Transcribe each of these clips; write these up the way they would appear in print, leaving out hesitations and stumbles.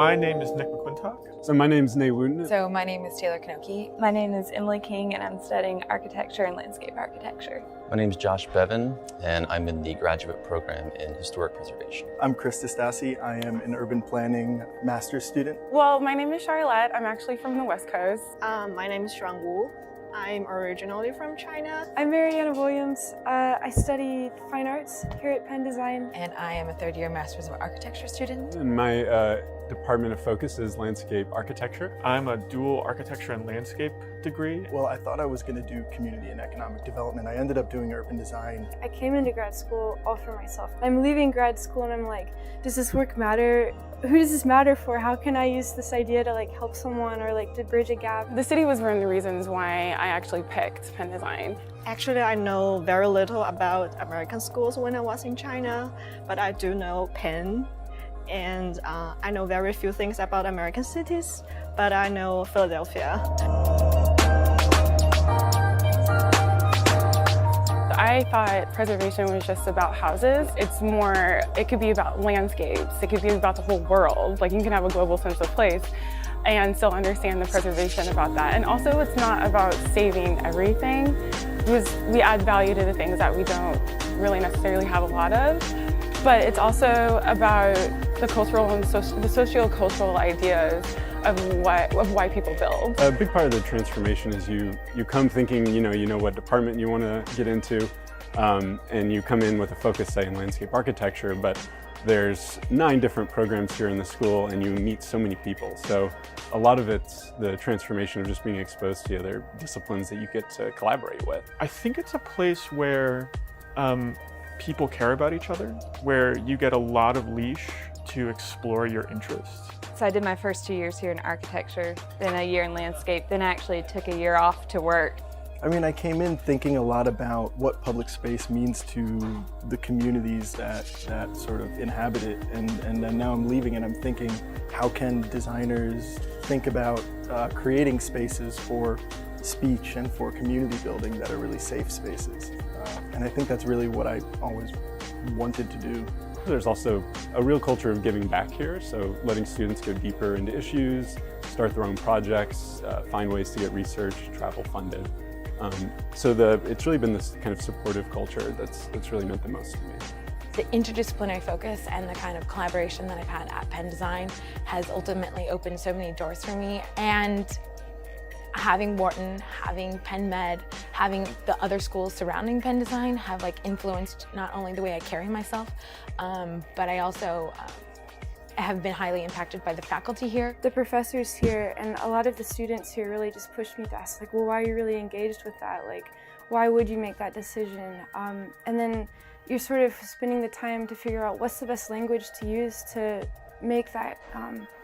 My name is Nick McQuintock. So my name's Nay Wooten. So my name is Taylor Kanoki. My name is Emily King and I'm studying architecture and landscape architecture. My name is Josh Bevan and I'm in the graduate program in historic preservation. I'm Chris Stasi. I am an urban planning master's student. Well, my name is Charlotte. I'm actually from the West Coast. My name is Shuang Wu. I'm originally from China. I'm Mariana Williams. I study fine arts here at PennDesign. And I am a third-year Master's of Architecture student. And my department of focus is landscape architecture. I'm a dual architecture and landscape degree. Well, I thought I was going to do community and economic development. I ended up doing urban design. I came into grad school all for myself. I'm leaving grad school and I'm like, does this work matter? Who does this matter for? How can I use this idea to help someone or to bridge a gap? The city was one of the reasons why I actually picked PennDesign. Actually, I know very little about American schools when I was in China, but I do know Penn. And I know very few things about American cities, but I know Philadelphia. I thought preservation was just about houses. It could be about landscapes, it could be about the whole world. You can have a global sense of place and still understand the preservation about that. And also it's not about saving everything, because we add value to the things that we don't really necessarily have a lot of. But it's also about the cultural and the socio-cultural ideas of why people build. A big part of the transformation is you come thinking you know what department you want to get into, and you come in with a focus, say, in landscape architecture, but there's 9 different programs here in the school and you meet so many people. So a lot of it's the transformation of just being exposed to other disciplines that you get to collaborate with. I think it's a place where people care about each other, where you get a lot of leash to explore your interests. So I did my first 2 years here in architecture, then a year in landscape, then I actually took a year off to work. I came in thinking a lot about what public space means to the communities that sort of inhabit it, and then now I'm leaving and I'm thinking, how can designers think about creating spaces for speech and for community building that are really safe spaces? And I think that's really what I always wanted to do. There's also a real culture of giving back here, so letting students go deeper into issues, start their own projects, find ways to get research, travel funded. So it's really been this kind of supportive culture that's really meant the most to me. The interdisciplinary focus and the kind of collaboration that I've had at PennDesign has ultimately opened so many doors for me. And having Wharton, having Penn Med, having the other schools surrounding PennDesign have influenced not only the way I carry myself, but I also have been highly impacted by the faculty here. The professors here and a lot of the students here really just pushed me to ask, well, why are you really engaged with that? Why would you make that decision? And then you're sort of spending the time to figure out what's the best language to use to make that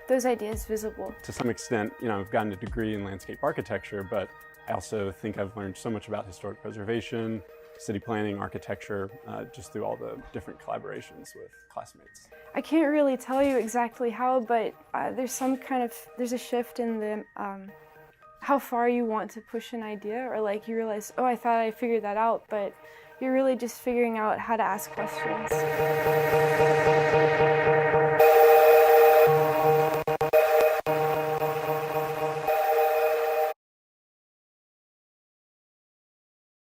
those ideas visible. To some extent, I've gotten a degree in landscape architecture, but I also think I've learned so much about historic preservation, city planning, architecture, just through all the different collaborations with classmates. I can't really tell you exactly how, but there's a shift in the how far you want to push an idea, or you realize, oh, I thought I figured that out, but you're really just figuring out how to ask questions.